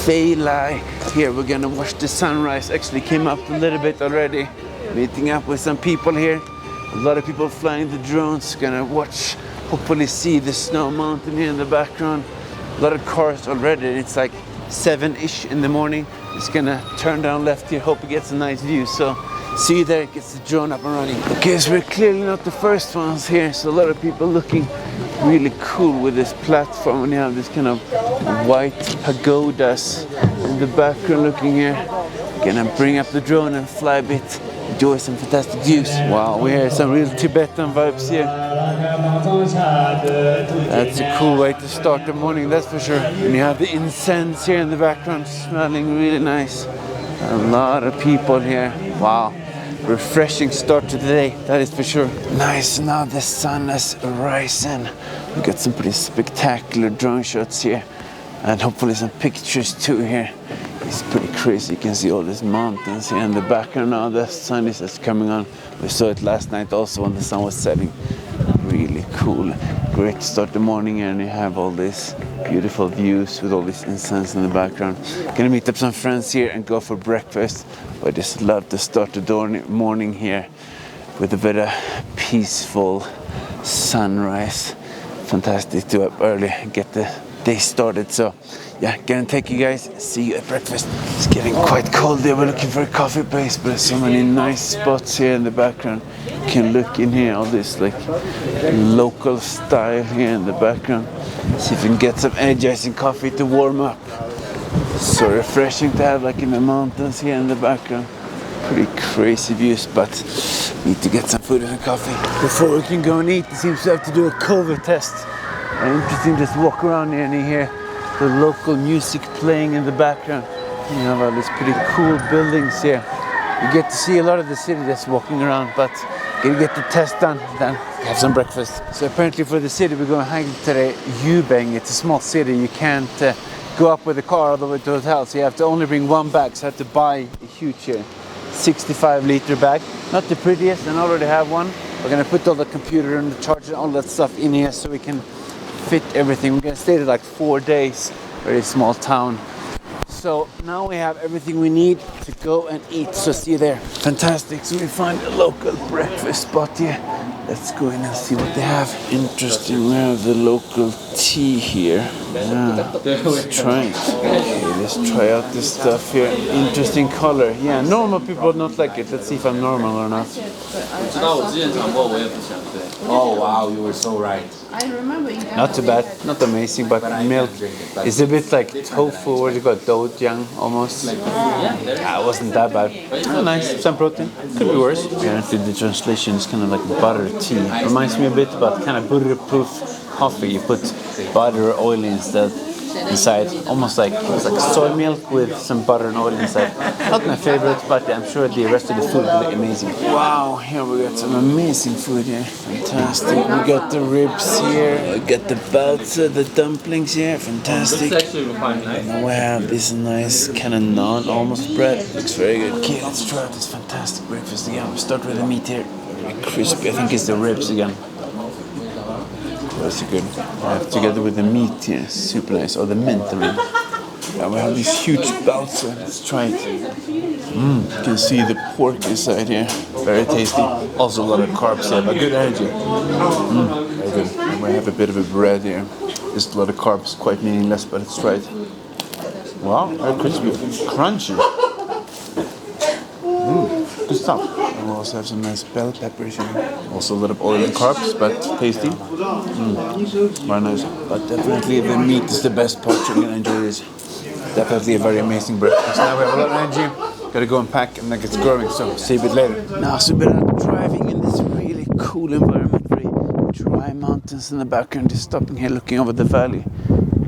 Feilai. Here we're gonna watch the sunrise. Actually came up a little bit already. Meeting up with some people here. A lot of people flying the drones. Gonna watch, hopefully see the snow mountain here in the background. A lot of cars already. It's like 7-ish in the morning. Just gonna turn down left here. Hope it gets a nice view. So see you there. Gets the drone up and running. Okay, so we're clearly not the first ones here. So a lot of people looking really cool with this platform, and you have this kind of white pagodas in the background looking here. Gonna bring up the drone and fly a bit, enjoy some fantastic views. Wow, we hear some real Tibetan vibes here. That's a cool way to start the morning, that's for sure. And you have the incense here in the background, smelling really nice. A lot of people here. Wow. Refreshing start to the day, that is for sure. Nice, now the sun is rising. We got some pretty spectacular drone shots here, and hopefully some pictures too here. It's pretty crazy. You can see all these mountains here in the background now. The sun is just coming on. We saw it last night also when the sun was setting. Really cool. Great to start the morning, and you have all these beautiful views with all this incense in the background. Gonna meet up some friends here and go for breakfast. I just love to start the morning here with a bit of peaceful sunrise. Fantastic to up early and get the day started. So yeah, gonna take you guys, see you at breakfast. It's getting quite cold there. We're looking for a coffee place, but there's so many nice spots here in the background. You can look in here, all this like local style here in the background. See if we can get some energizing coffee to warm up. So refreshing to have like in the mountains here in the background. Pretty crazy views, but need to get some food and coffee before we can go and eat. It seems to have to do a COVID test. Interesting, just walk around here and you hear the local music playing in the background. You have all these pretty cool buildings here. You get to see a lot of the city just walking around, but you get the test done, then have some breakfast. So apparently for the city we're going hiking today, Yubeng. It's a small city. You can't go up with a car all the way to the hotel, so you have to only bring one bag. So I have to buy a huge 65-liter bag. Not the prettiest, and I already have one. We're gonna put all the computer and the charger and all that stuff in here so we can fit everything. We're gonna stay there like 4 days. Very small town. So now we have everything we need to go and eat. So see you there. Fantastic. So we find a local breakfast spot here. Let's go in and see what they have. Interesting. We have the local tea here. Yeah. Let's try it. Okay, let's try out this stuff here. Interesting color. Yeah, normal people would not like it. Let's see if I'm normal or not. Oh wow, you were so right. I remember you. Not too bad, not amazing, but milk is a bit like tofu, what do you call it, dojang almost. Yeah, it wasn't that bad. Oh, nice, some protein. Could be worse. Apparently the translation is kind of like butter tea. Reminds me a bit about kind of bulletproof coffee. You put butter or oil instead inside, almost like it's like soy milk with some butter and oil inside. Not my favorite, but I'm sure the rest of the food will be amazing. Wow, here we got some amazing food here. Fantastic. We got the ribs here. We got the baozi, the dumplings here. Fantastic. And we have this nice kind of naan, almost bread. Looks very good. Okay, let's try out this fantastic breakfast again. We'll start with the meat here. Very crispy. I think it's the ribs again. That's good. Together with the meat here, super nice. Or the mint, I mean. Yeah, we have these huge baozi. Let's try it. You can see the pork inside here. Very tasty. Also a lot of carbs here, but good energy. Very good. And we have a bit of a bread here. Just a lot of carbs, quite meaningless, but let's try it. Wow, very crispy. Crunchy. Good stuff. And we also have some nice bell peppers here. Also a lot of oil and carbs, but tasty. Very nice. But definitely the meat is the best part. You're gonna enjoy this. Definitely a very amazing breakfast. Now we have a lot of energy. Gotta go and pack and then get growing. So see you a bit later. Now so we're driving in this really cool environment. Very dry mountains in the background. Just stopping here, looking over the valley.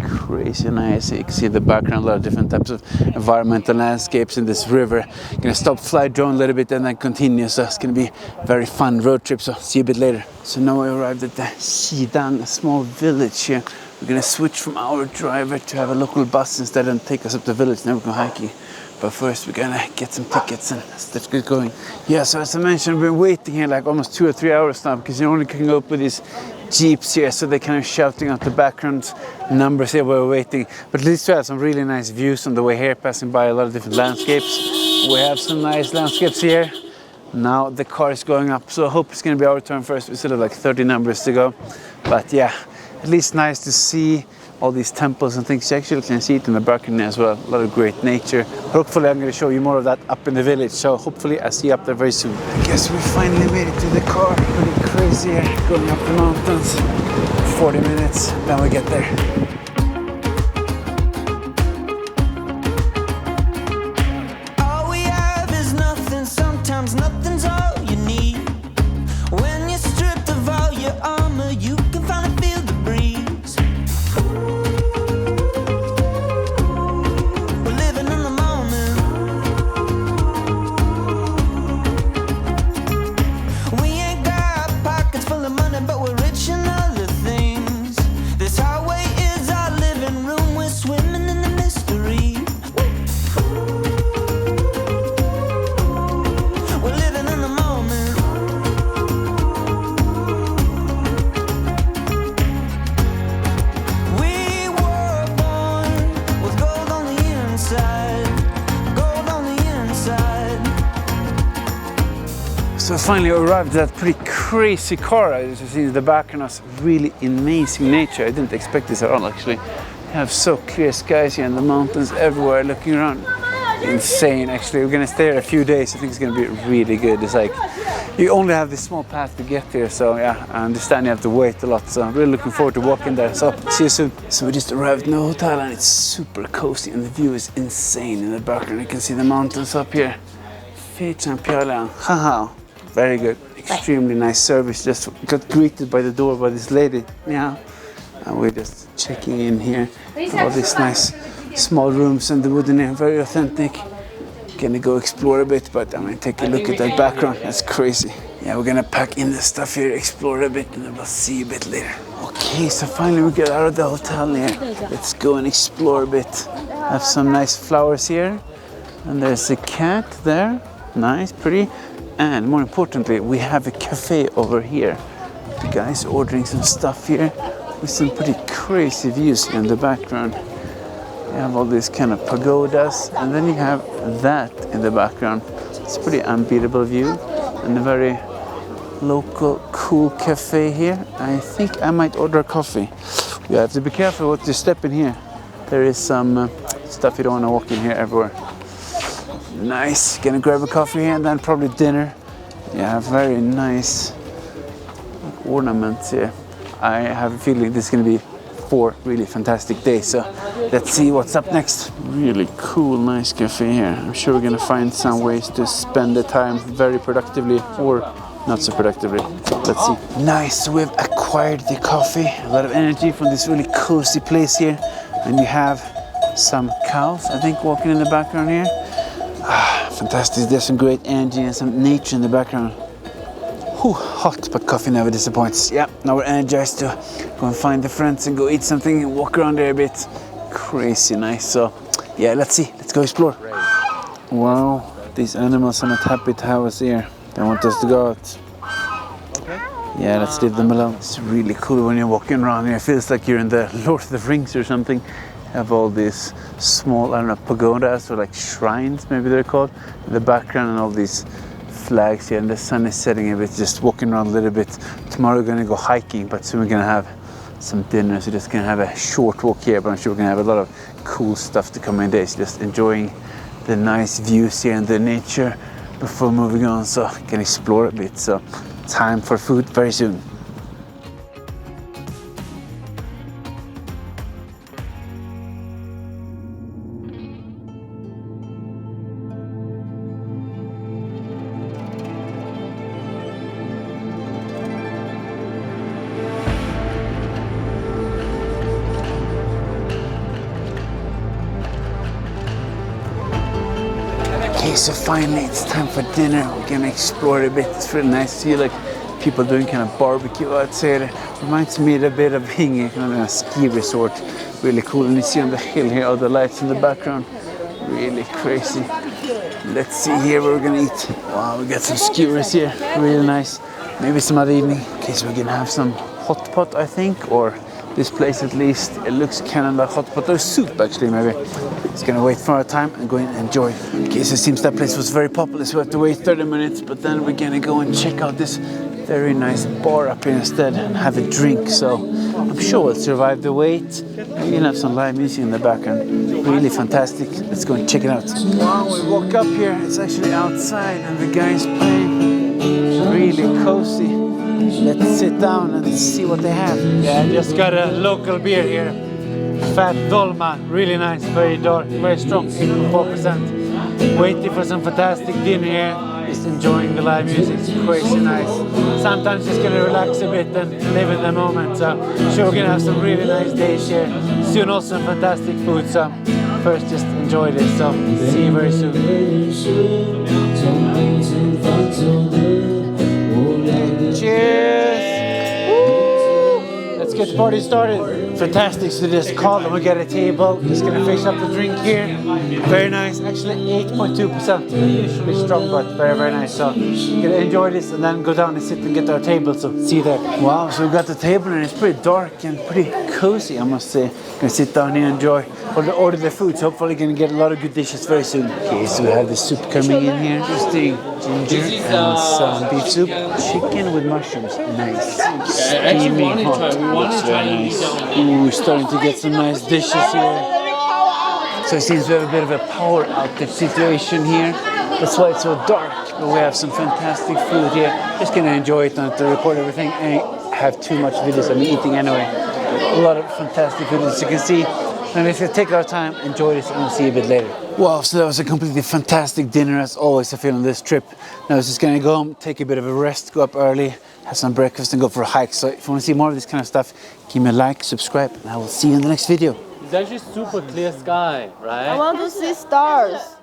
Crazy nice. You can see the background, a lot of different types of environmental landscapes in this river. Gonna stop, fly drone a little bit and then continue. So it's gonna be a very fun road trip. So see you a bit later. So now we arrived at the Xidang, a small village here. We're gonna switch from our driver to have a local bus instead and take us up the village. Now we're going hiking. But first we're gonna get some tickets and let's get going. Yeah, so as I mentioned, we've been waiting here like almost 2 or 3 hours now because you only can go up with these jeeps here, so they're kind of shouting out the background numbers here while we're waiting. But at least we have some really nice views on the way here, passing by a lot of different landscapes. We have some nice landscapes here. Now the car is going up, so I hope it's going to be our turn first. We still have like 30 numbers to go. But yeah, at least nice to see all these temples and things. You actually can see it in the background as well. A lot of great nature. Hopefully I'm going to show you more of that up in the village. So hopefully I'll see you up there very soon. I guess we finally made it to the car. Pretty crazy here, going up the mountains. 40 minutes, then we get there. All we have is nothing, sometimes nothing's all you need. When you're stripped of all your armor, you can finally feel the breeze. We're living in the moment. We ain't got pockets full of money, but we're rich in other things. This highway is our living room, we're swimming in the mystery. We're living in the moment. We were born with gold on the inside. Gold on the inside. So finally arrived at that pretty crazy car. As you see in the background, it's really amazing nature. I didn't expect this at all actually. You have so clear skies here and the mountains everywhere looking around. Insane actually. We're gonna stay here a few days. I think it's gonna be really good. It's like you only have this small path to get here, so yeah, I understand you have to wait a lot. So I'm really looking forward to walking there. So see you soon. So we just arrived in the hotel and it's super cozy and the view is insane in the background. You can see the mountains up here. Feilai. Haha. Very good. Extremely nice service. Just got greeted by the door by this lady. Yeah. And we're just checking in here. All these nice small rooms and the wooden here. Very authentic. Gonna go explore a bit, but I'm gonna take a look at that background. That's crazy. Yeah, we're gonna pack in the stuff here, explore a bit, and then we'll see you a bit later. Okay, so finally we get out of the hotel here. Let's go and explore a bit. Have some nice flowers here. And there's a cat there. Nice, pretty. And more importantly, we have a cafe over here. The guy's ordering some stuff here with some pretty crazy views in the background. You have all these kind of pagodas, and then you have that in the background. It's a pretty unbeatable view and a very local, cool cafe here. I think I might order a coffee. You have to be careful what you step in here. There is some stuff you don't want to walk in here everywhere. Nice. Gonna grab a coffee here and then probably dinner. Yeah, very nice ornaments here. I have a feeling this is gonna be 4 really fantastic days. So let's see what's up next. Really cool, nice cafe here. I'm sure we're gonna find some ways to spend the time very productively or not so productively. Let's see. Nice. So we've acquired the coffee. A lot of energy from this really cozy place here. And you have some cows, I think, walking in the background here. Fantastic. There's some great energy and some nature in the background. Whew, hot, but coffee never disappoints. Yeah, now we're energized to go and find the friends and go eat something and walk around there a bit. Crazy nice. So, yeah, let's see. Let's go explore. Wow, these animals are not happy to have us here. They want us to go out. Yeah, let's leave them alone. It's really cool when you're walking around here. It feels like you're in the Lord of the Rings or something. Have all these small, I don't know, pagodas or like shrines, maybe they're called, in the background, and all these flags here. And the sun is setting a bit, just walking around a little bit. Tomorrow we're gonna go hiking, but soon we're gonna have some dinner. So just gonna have a short walk here, but I'm sure we're gonna have a lot of cool stuff to come in days. Just enjoying the nice views here and the nature before moving on. So can explore a bit. So time for food very soon. Okay, so finally it's time for dinner. We're gonna explore a bit. It's really nice to see like people doing kind of barbecue outside. It reminds me a bit of being in a ski resort. Really cool. And you see on the hill here all the lights in the background. Really crazy. Let's see here what we're gonna eat. Wow, we got some skewers here. Really nice. Maybe some other evening. Okay, so we're gonna have some hot pot, I think, or this place at least. It looks kind of like hot pot or soup, actually, maybe. It's gonna wait for our time and go in and enjoy. Okay, so it seems that place was very popular, so we have to wait 30 minutes, but then we're gonna go and check out this very nice bar up here instead and have a drink. So I'm sure we'll survive the wait. Maybe have some live music in the background. Really fantastic. Let's go and check it out. Wow, we walk up here. It's actually outside and the guy's playing. Really cozy. Let's sit down and see what they have. Yeah, I just got a local beer here. Fat Dolma. Really nice. Very dark. Very strong. 8.4%. Waiting for some fantastic dinner here. Just enjoying the live music. It's crazy nice. Sometimes just gonna relax a bit and live in the moment. So I'm sure we're gonna have some really nice days here. Soon also some fantastic food. So first just enjoy this. So see you very soon. Cheers! Woo! Let's get the party started. Fantastic, so just call them, we get a table. Just gonna fix up the drink here. Very nice, actually 8.2%. Usually strong, but very, very nice. So gonna enjoy this and then go down and sit and get our table. So see you there. Wow, so we got the table and it's pretty dark and pretty cozy, I must say. Gonna sit down here and enjoy. Order the food, so hopefully gonna get a lot of good dishes very soon. Okay, so we have the soup coming in here. Interesting. Ginger and some beef soup. Chicken with mushrooms. Nice. Steaming hot. Looks very nice. Ooh, we're starting to get some nice dishes here. So it seems we have a bit of a power outage situation here. That's why it's so dark. But we have some fantastic food here. Just gonna enjoy it, not to record everything and have too much videos. I'm eating anyway. A lot of fantastic food, as you can see. And if you take our time, enjoy this, and we'll see you a bit later. Wow, so that was a completely fantastic dinner, as always I feel on this trip. Now I was just gonna go home, take a bit of a rest, go up early, have some breakfast and go for a hike. So if you want to see more of this kind of stuff, give me a like, subscribe, and I will see you in the next video. It's actually super clear sky, right? I want to see stars.